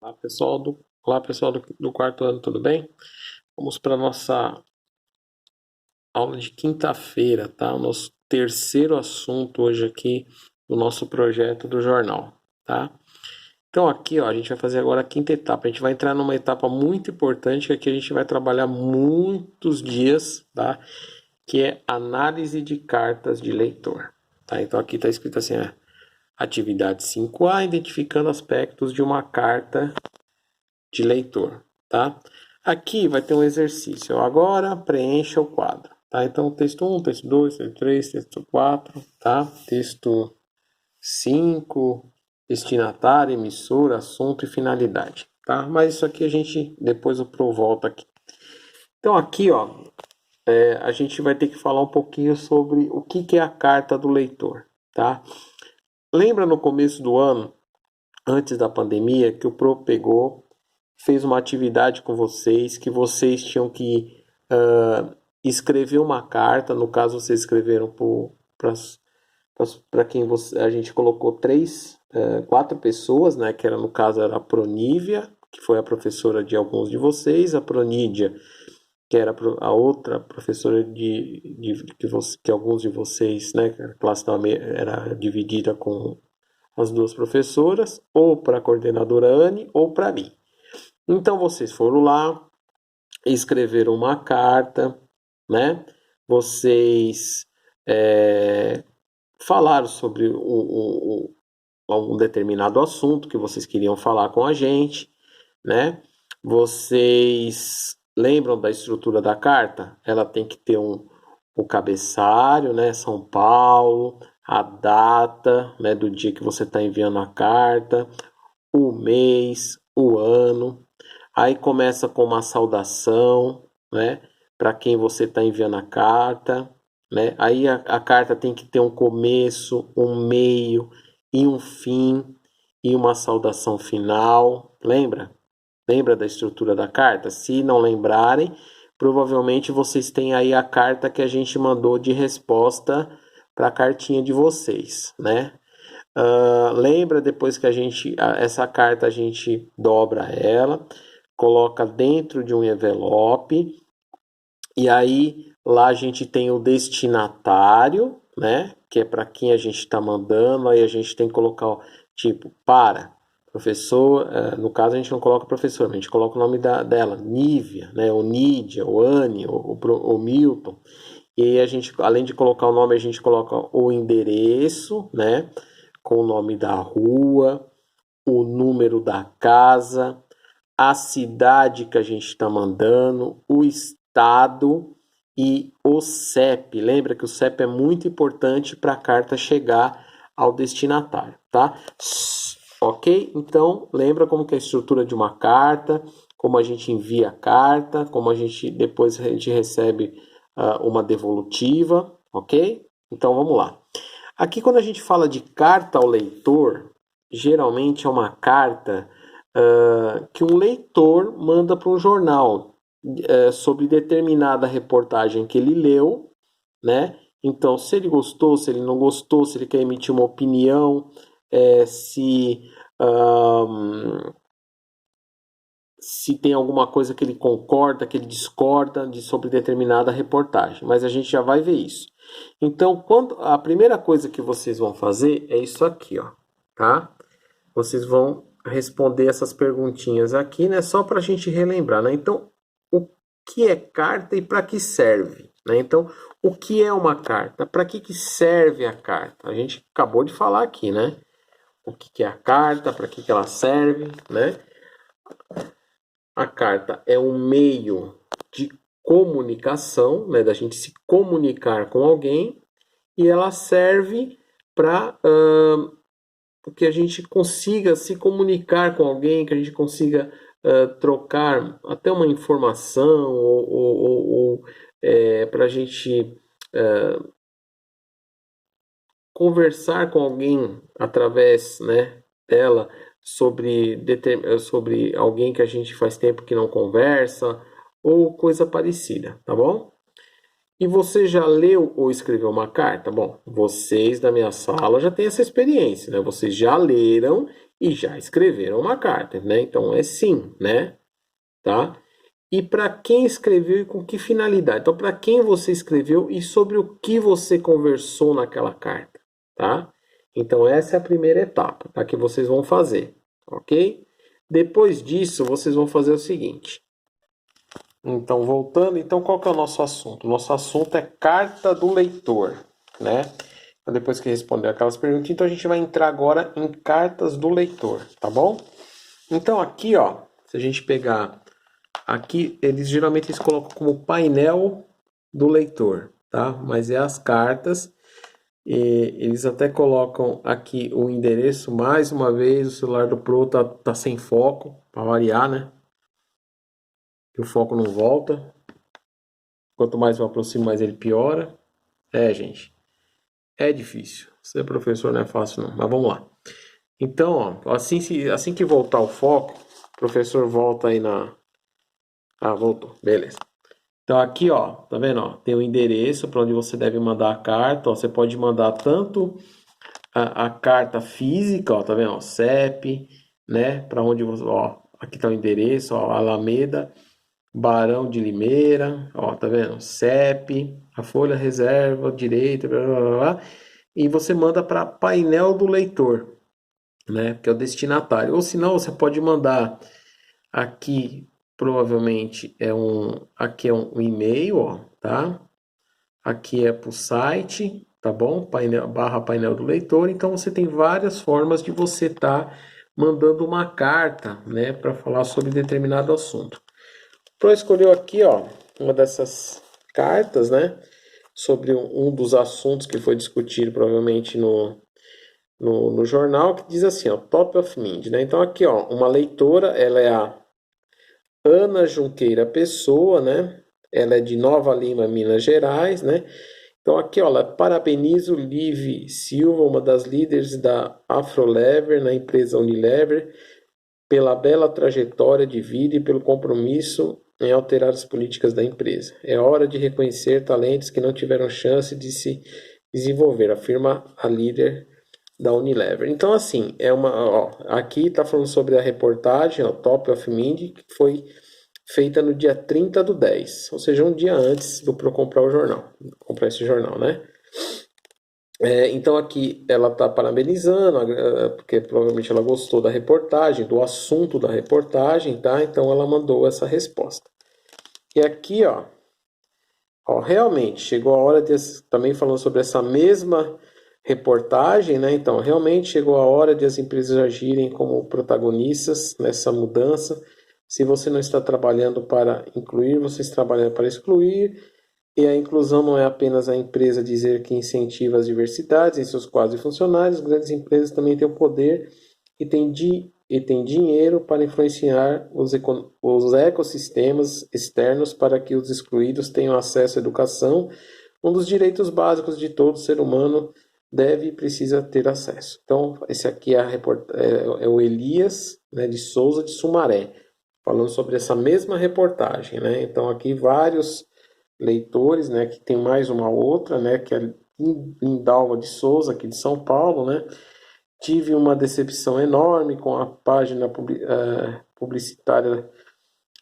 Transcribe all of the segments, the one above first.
Olá, pessoal do quarto ano, tudo bem? Vamos para a nossa aula de quinta-feira, tá? O nosso terceiro assunto hoje aqui do nosso projeto do jornal, tá? Então aqui, ó, a gente vai fazer agora a quinta etapa. A gente vai entrar numa etapa muito importante que aqui a gente vai trabalhar muitos dias, tá? Que é análise de cartas de leitor, tá? Então aqui está escrito assim, atividade 5A, identificando aspectos de uma carta de leitor, tá? Aqui vai ter um exercício. Agora preencha o quadro, tá? Então, texto 1, texto 2, texto 3, texto 4, tá? Texto 5, destinatário, emissora, assunto e finalidade, tá? Mas isso aqui a gente, depois o Pro volta aqui. Então, aqui, ó, a gente vai ter que falar um pouquinho sobre o que é a carta do leitor, tá? Lembra no começo do ano, antes da pandemia, que o Pro fez uma atividade com vocês, que vocês tinham que escrever uma carta. No caso, vocês escreveram para quem a gente colocou quatro pessoas, né? Que era, no caso, era a Pronívia, que foi a professora de alguns de vocês, a Pronídia, que era a outra professora que alguns de vocês, né? A classe era dividida com as duas professoras, ou para a coordenadora Anne, ou para mim. Então vocês foram lá, escreveram uma carta, né? Vocês falaram sobre algum determinado assunto que vocês queriam falar com a gente, né? Vocês lembram da estrutura da carta? Ela tem que ter o cabeçalho, né? São Paulo, a data, né, do dia que você está enviando a carta, o mês, o ano. Aí começa com uma saudação, né, para quem você está enviando a carta, né? Aí a carta tem que ter um começo, um meio e um fim e uma saudação final. Lembra? Lembra da estrutura da carta? Se não lembrarem, provavelmente vocês têm aí a carta que a gente mandou de resposta para a cartinha de vocês, né? Lembra depois que essa carta a gente dobra ela, coloca dentro de um envelope, e aí lá a gente tem o destinatário, né? Que é para quem a gente está mandando. Aí a gente tem que colocar tipo para professor, no caso a gente não coloca professor, a gente coloca o nome dela, Nívia, né? O Nídia, o Anne, o Milton. E aí a gente, além de colocar o nome, a gente coloca o endereço, né? Com o nome da rua, o número da casa, a cidade que a gente está mandando, o estado e o CEP. Lembra que o CEP é muito importante para a carta chegar ao destinatário, tá? Ok? Então, lembra como que é a estrutura de uma carta, como a gente envia a carta, como depois a gente recebe uma devolutiva, ok? Então, vamos lá. Aqui, quando a gente fala de carta ao leitor, geralmente é uma carta que um leitor manda para um jornal sobre determinada reportagem que ele leu, né? Então, se ele gostou, se ele não gostou, se ele quer emitir uma opinião, se tem alguma coisa que ele concorda, que ele discorda sobre determinada reportagem. Mas a gente já vai ver isso. Então, a primeira coisa que vocês vão fazer é isso aqui, ó, tá? Vocês vão responder essas perguntinhas aqui, né? Só para a gente relembrar, né? Então, o que é carta e para que serve, né? Então, o que é uma carta? Para que serve a carta? A gente acabou de falar aqui, né? O que é a carta? Para que ela serve, né? A carta é um meio de comunicação, né? Da gente se comunicar com alguém, e ela serve para que a gente consiga se comunicar com alguém, que a gente consiga trocar até uma informação, ou para a gente conversar com alguém através, né, dela sobre alguém que a gente faz tempo que não conversa, ou coisa parecida, tá bom? E você já leu ou escreveu uma carta? Bom, vocês da minha sala já têm essa experiência, né? Vocês já leram e já escreveram uma carta, né? Então é sim, né? Tá? E para quem escreveu e com que finalidade? Então, para quem você escreveu e sobre o que você conversou naquela carta, tá? Então, essa é a primeira etapa, tá? Que vocês vão fazer, ok? Depois disso, vocês vão fazer o seguinte. Então, voltando, então qual que é o nosso assunto? O nosso assunto é carta do leitor, né? Então, depois que responder aquelas perguntas, então a gente vai entrar agora em cartas do leitor, tá bom? Então, aqui, ó, se a gente pegar aqui, eles colocam como painel do leitor, tá? Mas é as cartas. E eles até colocam aqui o endereço. Mais uma vez, o celular do Pro tá sem foco, para variar, né? Que o foco não volta. Quanto mais eu aproximo, mais ele piora. É, gente, é difícil. Ser professor não é fácil, não. Mas vamos lá. Então, ó, assim que voltar o foco, o professor volta aí na. Ah, voltou. Beleza. Então aqui, ó, tá vendo, ó, tem o endereço para onde você deve mandar a carta, ó, você pode mandar tanto a carta física, ó, tá vendo, ó, CEP, né, para onde você, ó, aqui tá o endereço, ó, Alameda, Barão de Limeira, ó, tá vendo, CEP, a folha reserva, direita, blá, blá, blá, blá, e você manda para painel do leitor, né, que é o destinatário, ou se não, você pode mandar aqui, provavelmente aqui é um e-mail, ó, tá? Aqui é para o site, tá bom? Painel do leitor. Então você tem várias formas de você estar mandando uma carta, né, para falar sobre determinado assunto. Pro escolheu aqui, ó, uma dessas cartas, né, sobre um dos assuntos que foi discutido provavelmente no jornal, que diz assim, ó, Top of Mind, né? Então aqui, ó, uma leitora, ela é a Ana Junqueira Pessoa, né? Ela é de Nova Lima, Minas Gerais, né? Então aqui, ó, ela parabeniza o Liv Silva, uma das líderes da Afrolever, na empresa Unilever, pela bela trajetória de vida e pelo compromisso em alterar as políticas da empresa. É hora de reconhecer talentos que não tiveram chance de se desenvolver, afirma a líder da Unilever. Então, assim, aqui está falando sobre a reportagem, ó, Top of Mind, que foi feita no dia 30/10, ou seja, um dia antes do Pro comprar o jornal, comprar esse jornal, né? Então aqui ela está parabenizando, porque provavelmente ela gostou da reportagem, do assunto da reportagem, tá? Então ela mandou essa resposta. E aqui, ó, realmente chegou a hora de, também falando sobre essa mesma reportagem, né? Então realmente chegou a hora de as empresas agirem como protagonistas nessa mudança. Se você não está trabalhando para incluir, você está trabalhando para excluir. E a inclusão não é apenas a empresa dizer que incentiva as diversidades em seus quadros funcionários, grandes empresas também têm o poder e têm dinheiro para influenciar os ecossistemas externos para que os excluídos tenham acesso à educação, um dos direitos básicos de todo ser humano deve e precisa ter acesso. Então, esse aqui é o Elias, né, de Souza de Sumaré, falando sobre essa mesma reportagem, né? Então, aqui vários leitores, né, que tem mais uma outra, né, que é Lindalva de Souza, aqui de São Paulo, né, tive uma decepção enorme com a página publicitária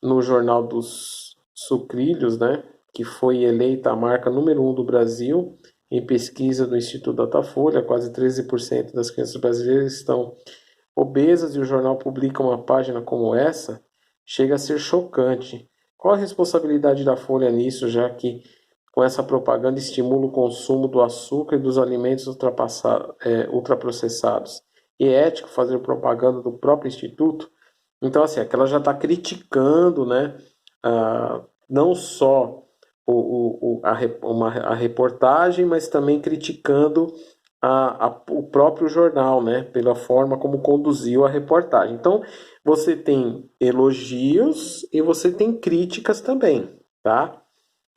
no Jornal dos Sucrilhos, né, que foi eleita a marca número 1 do Brasil em pesquisa do Instituto Datafolha. Quase 13% das crianças brasileiras estão obesas e o jornal publica uma página como essa, chega a ser chocante. Qual a responsabilidade da Folha nisso, já que com essa propaganda estimula o consumo do açúcar e dos alimentos ultraprocessados? E é ético fazer propaganda do próprio Instituto? Então, assim, aquela já está criticando, né, não só a reportagem, mas também criticando o próprio jornal, né, pela forma como conduziu a reportagem. Então, você tem elogios e você tem críticas também, tá?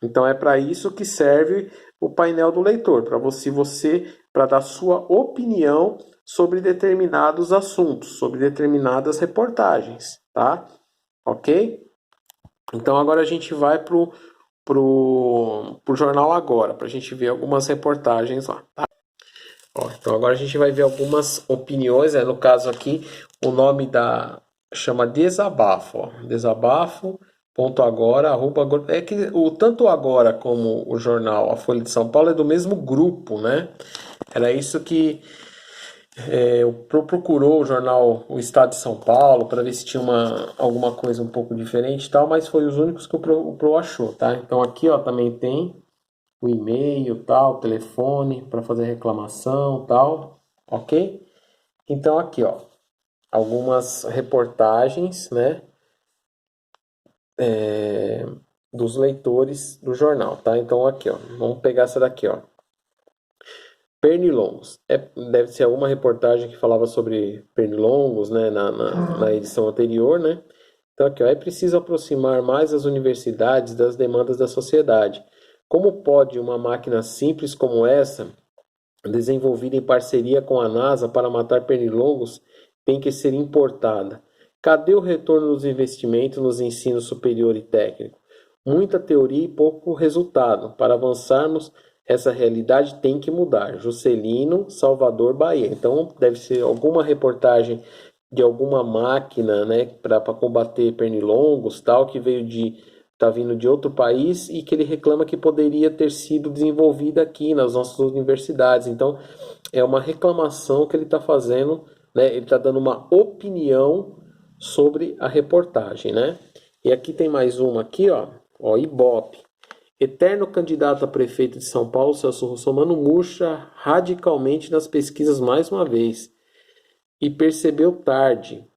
Então, é para isso que serve o painel do leitor, para para dar sua opinião sobre determinados assuntos, sobre determinadas reportagens, tá? Ok? Então, agora a gente vai pro jornal agora, para a gente ver algumas reportagens lá, tá? Ó, então agora a gente vai ver algumas opiniões, no caso aqui, o nome chama desabafo, ó. Desabafo.agora, é que tanto o Agora como o jornal A Folha de São Paulo é do mesmo grupo, né? Era isso que procurou o jornal O Estado de São Paulo para ver se tinha alguma coisa um pouco diferente e tal, mas foi os únicos que o Pro achou, tá? Então aqui, ó, também tem o e-mail, tal, telefone para fazer reclamação, tal, ok? Então aqui, ó, algumas reportagens, né, dos leitores do jornal, tá? Então aqui, ó, vamos pegar essa daqui, ó. Pernilongos. Deve ser alguma reportagem que falava sobre pernilongos, né, na edição anterior, né? Então aqui, ó, é preciso aproximar mais as universidades das demandas da sociedade. Como pode uma máquina simples como essa, desenvolvida em parceria com a NASA para matar pernilongos, tem que ser importada? Cadê o retorno dos investimentos nos ensinos superior e técnico? Muita teoria e pouco resultado. Para avançarmos, essa realidade tem que mudar. Juscelino, Salvador, Bahia. Então, deve ser alguma reportagem de alguma máquina, né, para combater pernilongos, tal, que tá vindo de outro país e que ele reclama que poderia ter sido desenvolvida aqui nas nossas universidades. Então, é uma reclamação que ele está fazendo, né? Ele está dando uma opinião sobre a reportagem, né? E aqui tem mais uma aqui, ó, Ibope. Eterno candidato a prefeito de São Paulo, Celso Russomano, murcha radicalmente nas pesquisas mais uma vez e percebeu tarde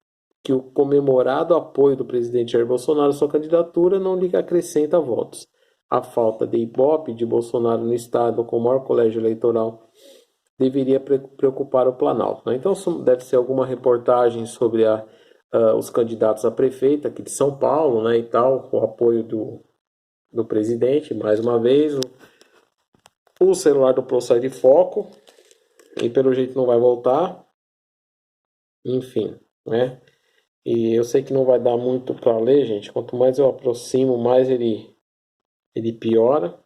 que o comemorado apoio do presidente Jair Bolsonaro à sua candidatura não lhe acrescenta votos. A falta de ibope de Bolsonaro no estado com o maior colégio eleitoral deveria preocupar o Planalto, né? Então deve ser alguma reportagem sobre os candidatos a prefeito aqui de São Paulo, né, e tal, o apoio do presidente. Mais uma vez, o celular do Pro sai de foco e pelo jeito não vai voltar. Enfim, né? E eu sei que não vai dar muito para ler, gente. Quanto mais eu aproximo, mais ele piora. Deixa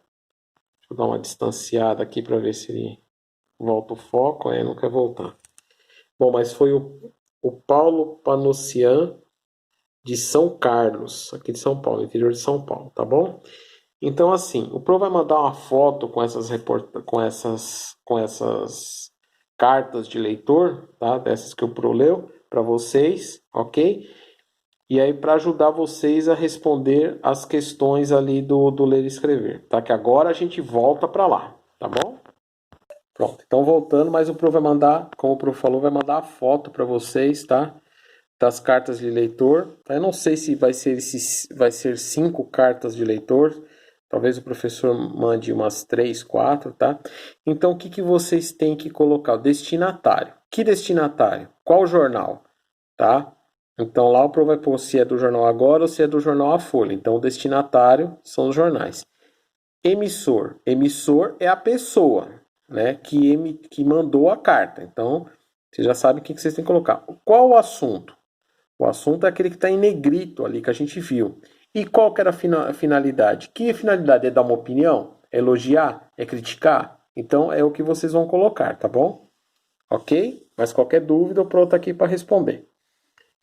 eu dar uma distanciada aqui para ver se ele volta o foco. Não quer voltar. Bom, mas foi o Paulo Panossian de São Carlos, aqui de São Paulo, interior de São Paulo, tá bom? Então, assim, o Pro vai mandar uma foto com essas cartas de leitor, tá? Dessas que o Pro leu para vocês, ok? E aí, para ajudar vocês a responder as questões ali do ler e escrever, tá? Que agora a gente volta para lá, tá bom? Pronto, então voltando, mas o Pro vai mandar, como o Pro falou, vai mandar a foto para vocês, tá? Das cartas de leitor. Eu não sei se vai ser 5 cartas de leitor. Talvez o professor mande umas 3, 4, tá? Então, o que vocês têm que colocar? O destinatário. Que destinatário? Qual jornal? Tá? Então, lá o Pro vai pôr se é do jornal Agora ou se é do jornal A Folha. Então, o destinatário são os jornais. Emissor. Emissor é a pessoa, né, que mandou a carta. Então, vocês já sabem o que vocês têm que colocar. Qual o assunto? O assunto é aquele que está em negrito ali, que a gente viu. E qual que era a finalidade? Que finalidade? É dar uma opinião? É elogiar? É criticar? Então, é o que vocês vão colocar, tá bom? Ok? Mas qualquer dúvida, o Pro tá aqui para responder.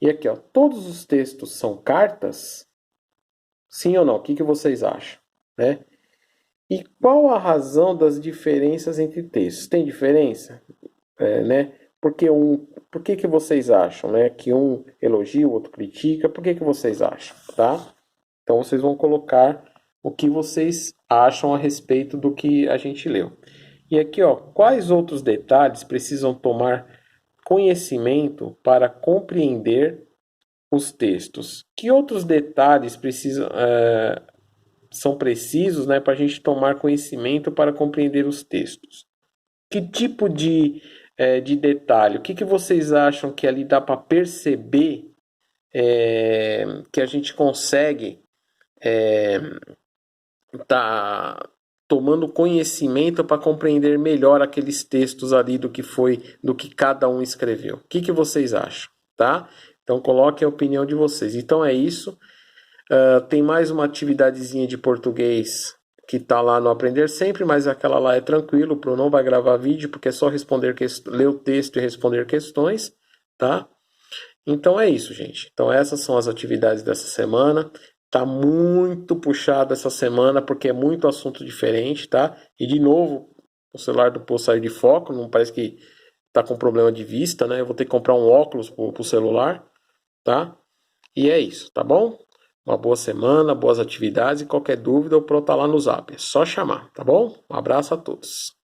E aqui, ó, todos os textos são cartas? Sim ou não? O que vocês acham? Né? E qual a razão das diferenças entre textos? Tem diferença? Né? Por que vocês acham, né? Que um elogia, o outro critica? Por que vocês acham, tá? Então vocês vão colocar o que vocês acham a respeito do que a gente leu. E aqui, ó, quais outros detalhes precisam tomar conhecimento para compreender os textos? Que outros detalhes são precisos, né, para a gente tomar conhecimento para compreender os textos? Que tipo de detalhe? O que vocês acham que ali dá para perceber que a gente consegue tá tomando conhecimento para compreender melhor aqueles textos ali do que cada um escreveu? O que vocês acham, tá? Então coloquem a opinião de vocês. Então é isso. Tem mais uma atividadezinha de português que tá lá no Aprender Sempre, mas aquela lá é tranquilo, o Pro não vai gravar vídeo, porque é só ler o texto e responder questões, tá? Então é isso, gente. Então essas são as atividades dessa semana. Tá muito puxado essa semana, porque é muito assunto diferente, tá? E de novo, o celular do Pô saiu de foco, não parece que tá com problema de vista, né? Eu vou ter que comprar um óculos pro celular, tá? E é isso, tá bom? Uma boa semana, boas atividades e qualquer dúvida, o Pro tá lá no Zap. É só chamar, tá bom? Um abraço a todos.